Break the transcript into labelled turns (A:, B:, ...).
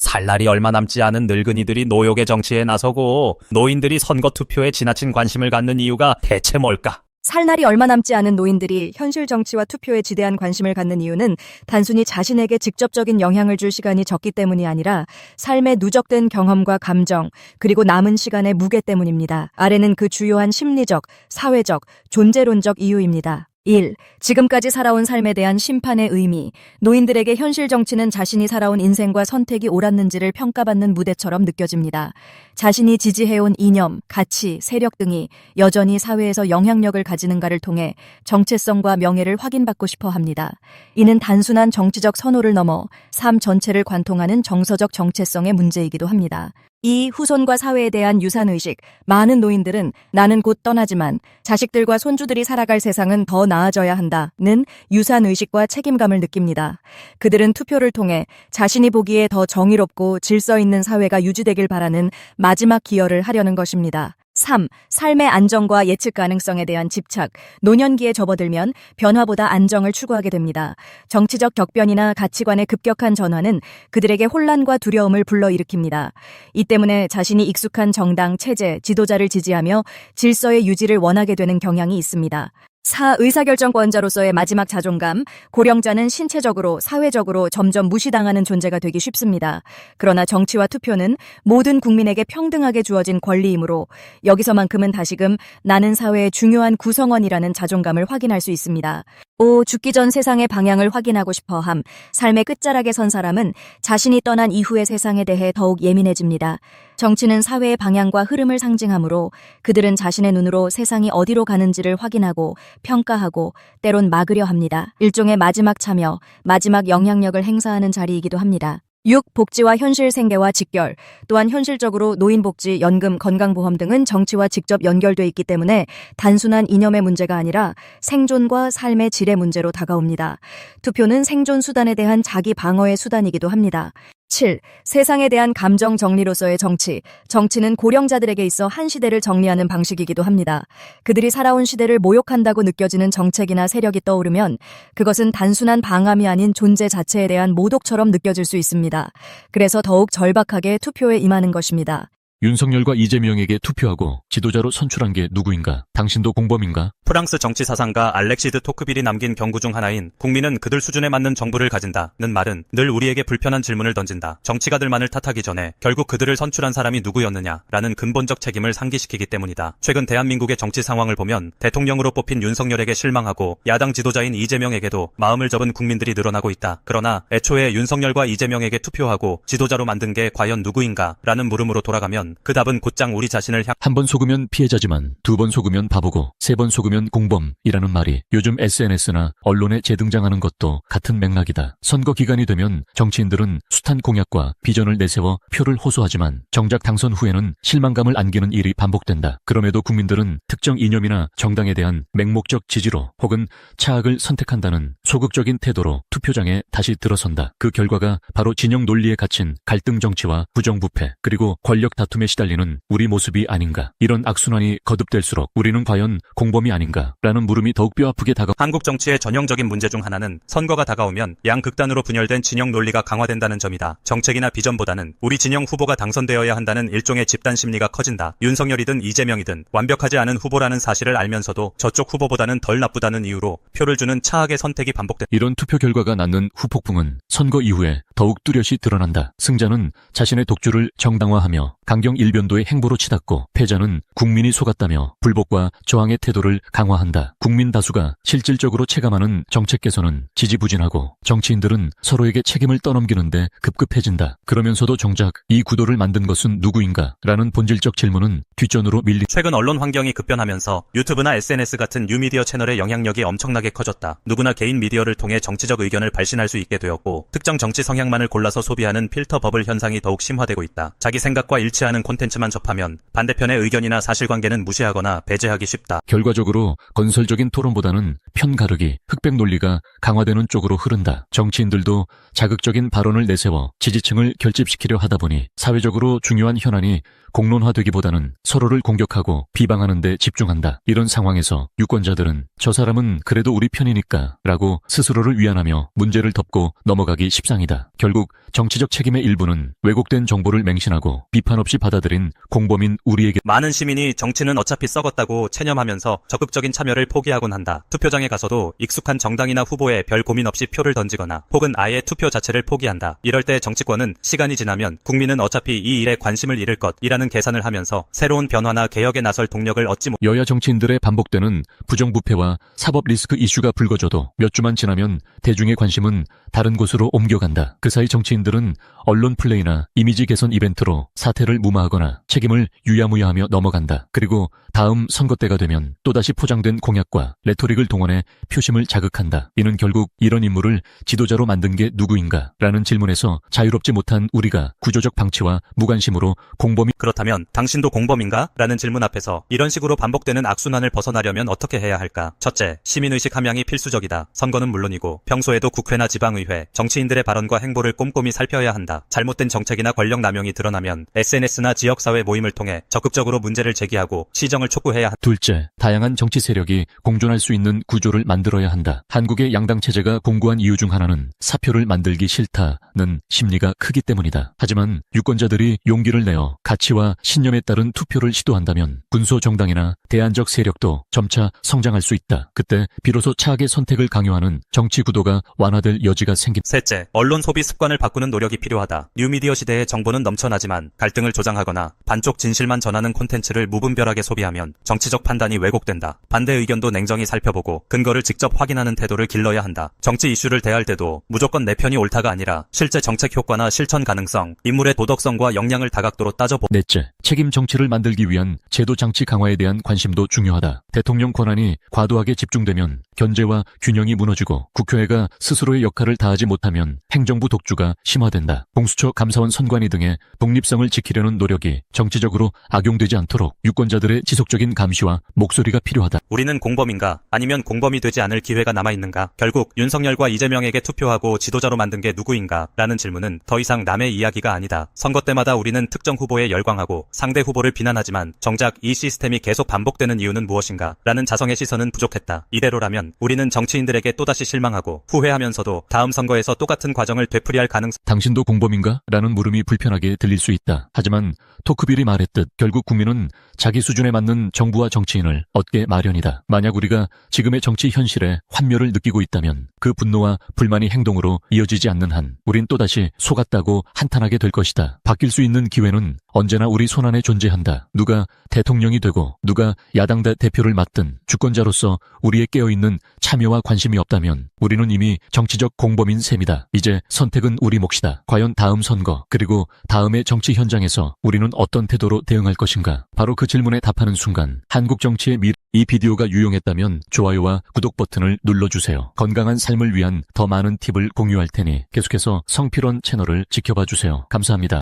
A: 살 날이 얼마 남지 않은 늙은이들이 노욕의 정치에 나서고 노인들이 선거 투표에 지나친 관심을 갖는 이유가 대체 뭘까?
B: 살 날이 얼마 남지 않은 노인들이 현실 정치와 투표에 지대한 관심을 갖는 이유는 단순히 자신에게 직접적인 영향을 줄 시간이 적기 때문이 아니라 삶의 누적된 경험과 감정, 그리고 남은 시간의 무게 때문입니다. 아래는 그 주요한 심리적, 사회적, 존재론적 이유입니다. 1. 지금까지 살아온 삶에 대한 심판의 의미. 노인들에게 현실 정치는 자신이 살아온 인생과 선택이 옳았는지를 평가받는 무대처럼 느껴집니다. 자신이 지지해온 이념, 가치, 세력 등이 여전히 사회에서 영향력을 가지는가를 통해 정체성과 명예를 확인받고 싶어 합니다. 이는 단순한 정치적 선호를 넘어 삶 전체를 관통하는 정서적 정체성의 문제이기도 합니다. 이 후손과 사회에 대한 유산의식. 많은 노인들은 나는 곧 떠나지만 자식들과 손주들이 살아갈 세상은 더 나아져야 한다는 유산의식과 책임감을 느낍니다. 그들은 투표를 통해 자신이 보기에 더 정의롭고 질서 있는 사회가 유지되길 바라는 마지막 기여를 하려는 것입니다. 3. 삶의 안정과 예측 가능성에 대한 집착. 노년기에 접어들면 변화보다 안정을 추구하게 됩니다. 정치적 격변이나 가치관의 급격한 전환은 그들에게 혼란과 두려움을 불러일으킵니다. 이 때문에 자신이 익숙한 정당, 체제, 지도자를 지지하며 질서의 유지를 원하게 되는 경향이 있습니다. 4. 의사결정권자로서의 마지막 자존감. 고령자는 신체적으로, 사회적으로 점점 무시당하는 존재가 되기 쉽습니다. 그러나 정치와 투표는 모든 국민에게 평등하게 주어진 권리이므로 여기서만큼은 다시금 나는 사회의 중요한 구성원이라는 자존감을 확인할 수 있습니다. 5. 죽기 전 세상의 방향을 확인하고 싶어함. 삶의 끝자락에 선 사람은 자신이 떠난 이후의 세상에 대해 더욱 예민해집니다. 정치는 사회의 방향과 흐름을 상징하므로 그들은 자신의 눈으로 세상이 어디로 가는지를 확인하고 평가하고 때론 막으려 합니다. 일종의 마지막 참여, 마지막 영향력을 행사하는 자리이기도 합니다. 6. 복지와 현실 생계와 직결. 또한 현실적으로 노인복지, 연금, 건강보험 등은 정치와 직접 연결돼 있기 때문에 단순한 이념의 문제가 아니라 생존과 삶의 질의 문제로 다가옵니다. 투표는 생존 수단에 대한 자기 방어의 수단이기도 합니다. 7. 세상에 대한 감정 정리로서의 정치. 정치는 고령자들에게 있어 한 시대를 정리하는 방식이기도 합니다. 그들이 살아온 시대를 모욕한다고 느껴지는 정책이나 세력이 떠오르면 그것은 단순한 방함이 아닌 존재 자체에 대한 모독처럼 느껴질 수 있습니다. 그래서 더욱 절박하게 투표에 임하는 것입니다.
C: 윤석열과 이재명에게 투표하고 지도자로 선출한 게 누구인가? 당신도 공범인가?
A: 프랑스 정치 사상가 알렉시 드 토크빌이 남긴 경구 중 하나인 국민은 그들 수준에 맞는 정부를 가진다는 말은 늘 우리에게 불편한 질문을 던진다. 정치가들만을 탓하기 전에 결국 그들을 선출한 사람이 누구였느냐라는 근본적 책임을 상기시키기 때문이다. 최근 대한민국의 정치 상황을 보면 대통령으로 뽑힌 윤석열에게 실망하고 야당 지도자인 이재명에게도 마음을 접은 국민들이 늘어나고 있다. 그러나 애초에 윤석열과 이재명에게 투표하고 지도자로 만든 게 과연 누구인가라는 물음으로 돌아가면 그 답은 곧장 우리 자신을
C: 한 번 속으면 피해자지만 두 번 속으면 바보고 세 번 속으면 공범이라는 말이 요즘 SNS나 언론에 재등장하는 것도 같은 맥락이다. 선거 기간이 되면 정치인들은 숱한 공약과 비전을 내세워 표를 호소하지만 정작 당선 후에는 실망감을 안기는 일이 반복된다. 그럼에도 국민들은 특정 이념이나 정당에 대한 맹목적 지지로 혹은 차악을 선택한다는 소극적인 태도로 투표장에 다시 들어선다. 그 결과가 바로 진영 논리에 갇힌 갈등 정치와 부정부패 그리고 권력 다툼에 시달리는 우리 모습이 아닌가. 이런 악순환이 거듭될수록 우리는 과연 공범이 아닌가 라는 물음이 더욱 뼈아프게
A: 한국 정치의 전형적인 문제 중 하나는 선거가 다가오면 양극단으로 분열된 진영 논리가 강화된다는 점이다. 정책이나 비전보다는 우리 진영 후보가 당선되어야 한다는 일종의 집단 심리가 커진다. 윤석열이든 이재명이든 완벽하지 않은 후보라는 사실을 알면서도 저쪽 후보보다는 덜 나쁘다는 이유로 표를 주는 차악의 선택이 반복된다.
C: 이런 투표 결과가 낳는 후폭풍은 선거 이후에 더욱 뚜렷이 드러난다. 승자는 자신의 독주를 정당화하며 강경 일변도의 행보로 치닫고 패자는 국민이 속았다며 불복과 저항의 태도를 강화한다. 국민 다수가 실질적으로 체감하는 정책 개선은 지지부진하고 정치인들은 서로에게 책임을 떠넘기는데 급급해진다. 그러면서도 정작 이 구도를 만든 것은 누구인가? 라는 본질적 질문은 뒷전으로
A: 최근 언론 환경이 급변하면서 유튜브나 SNS 같은 뉴미디어 채널의 영향력이 엄청나게 커졌다. 누구나 개인 미디어를 통해 정치적 의견을 발신할 수 있게 되었고 특정 정치 성향만을 골라서 소비하는 필터 버블 현상이 더욱 심화되고 있다. 자기 생각과 일치하는 하는 콘텐츠만 접하면 반대편의 의견이나 사실관계는 무시하거나 배제하기 쉽다.
C: 결과적으로 건설적인 토론보다는 편가르기, 흑백 논리가 강화되는 쪽으로 흐른다. 정치인들도 자극적인 발언을 내세워 지지층을 결집시키려 하다 보니 사회적으로 중요한 현안이 공론화되기보다는 서로를 공격하고 비방하는 데 집중한다. 이런 상황에서 유권자들은 저 사람은 그래도 우리 편이니까 라고 스스로를 위안하며 문제를 덮고 넘어가기 십상이다. 결국 정치적 책임의 일부는 왜곡된 정보를 맹신하고 비판 없이 받아들인 공범인 우리에게
A: 많은 시민이 정치는 어차피 썩었다고 체념하면서 적극적인 참여를 포기하곤 한다. 투표장에 가서도 익숙한 정당이나 후보에 별 고민 없이 표를 던지거나 혹은 아예 투표 자체를 포기한다. 이럴 때 정치권은 시간이 지나면 국민은 어차피 이 일에 관심을 잃을 것이라는 계산을 하면서 새로운 변화나 개혁에 나설 동력을 얻지 못.
C: 여야 정치인들의 반복되는 부정부패와 사법 리스크 이슈가 불거져도 몇 주만 지나면 대중의 관심은 다른 곳으로 옮겨간다. 그 사이 정치인들은 언론 플레이나 이미지 개선 이벤트로 사태를 무마하거나 책임을 유야무야하며 넘어간다. 그리고 다음 선거 때가 되면 또다시 포장된 공약과 레토릭을 동원해 표심을 자극한다. 이는 결국 이런 인물을 지도자로 만든 게 누구인가? 라는 질문에서 자유롭지 못한 우리가 구조적 방치와 무관심으로 공범이
A: 그렇다면 당신도 공범인가? 라는 질문 앞에서 이런 식으로 반복되는 악순환을 벗어나려면 어떻게 해야 할까? 첫째, 시민의식 함양이 필수적이다. 선거는 물론이고 평소에도 국회나 지방의회, 정치인들의 발언과 행보를 꼼꼼히 살펴야 한다. 잘못된 정책이나 권력 남용이 드러나면 SNS나 지역사회 모임을 통해 적극적으로 문제를 제기하고 시정을 촉구해야 한다.
C: 둘째, 다양한 정치 세력이 공존할 수 있는 구조를 만들어야 한다. 한국의 양당 체제가 공고한 이유 중 하나는 사표를 만들기 싫다는 심리가 크기 때문이다. 하지만 유권자들이 용기를 내어 가치와 신념에 따른 투표를 시도한다면 군소 정당이나 대안적 세력도 점차 성장할 수 있다. 그때 비로소 차악의 선택을 강요하는 정치 구도가 완화될 여지가 생긴다.
A: 셋째, 언론 소비 습관을 바꾸는 노력이 필요하다. 뉴미디어 시대의 정보는 넘쳐나지만 갈등을 조장하거나 반쪽 진실만 전하는 콘텐츠를 무분별하게 소비하면 정치적 판단이 왜곡된다. 반대 의견도 냉정히 살펴보고 근거를 직접 확인하는 태도를 길러야 한다. 정치 이슈를 대할 때도 무조건 내 편이 옳다가 아니라 실제 정책 효과나 실천 가능성, 인물의 도덕성과 역량을 다각도로 따져보.
C: 넷째, 책임 정치를 만들기 위한 제도 장치 강화에 대한 관심도 중요하다. 대통령 권한이 과도하게 집중되면 견제와 균형이 무너지고 국회가 스스로의 역할을 다하지 못하면 행정부 독주가 심화된다. 공수처 감사원 선관위 등의 독립성을 지키려는 노력이 정치적으로 악용되지 않도록 유권자들의 지속적인 감시와 목소리가 필요하다.
A: 우리는 공범인가? 아니면 공범이 되지 않을 기회가 남아있는가? 결국 윤석열과 이재명에게 투표하고 지도자로 만든 게 누구인가? 라는 질문은 더 이상 남의 이야기가 아니다. 선거 때마다 우리는 특정 후보에 열광하고 상대 후보를 비난하지만 정작 이 시스템이 계속 반복되는 이유는 무엇인가? 라는 자성의 시선은 부족했다. 이대로라면 우리는 정치인들에게 또다시 실망하고 후회하면서도 다음 선거에서 똑같은 과정을 되풀이할 가능성.
C: 당신도 공범인가? 라는 물음이 불편하게 들릴 수 있다. 하지만 토크빌이 말했듯 결국 국민은 자기 수준에 맞는 정부와 정치인을 얻게 마련이다. 만약 우리가 지금의 정치 현실에 환멸을 느끼고 있다면 그 분노와 불만이 행동으로 이어지지 않는 한 우린 또다시 속았다고 한탄하게 될 것이다. 바뀔 수 있는 기회는 언제나 우리 손안에 존재한다. 누가 대통령이 되고 누가 야당 대표를 맡든 주권자로서 우리의 깨어있는 참여와 관심이 없다면 우리는 이미 정치적 공범인 셈이다. 이제 선택은 우리 몫이다. 과연 다음 선거 그리고 다음의 정치 현장에서 우리는 어떤 태도로 대응할 것인가? 바로 그 질문에 답하는 순간 한국 정치의 이 비디오가 유용했다면 좋아요와 구독 버튼을 눌러주세요. 건강한 삶을 위한 더 많은 팁을 공유할 테니 계속해서 성필원 채널을 지켜봐 주세요. 감사합니다.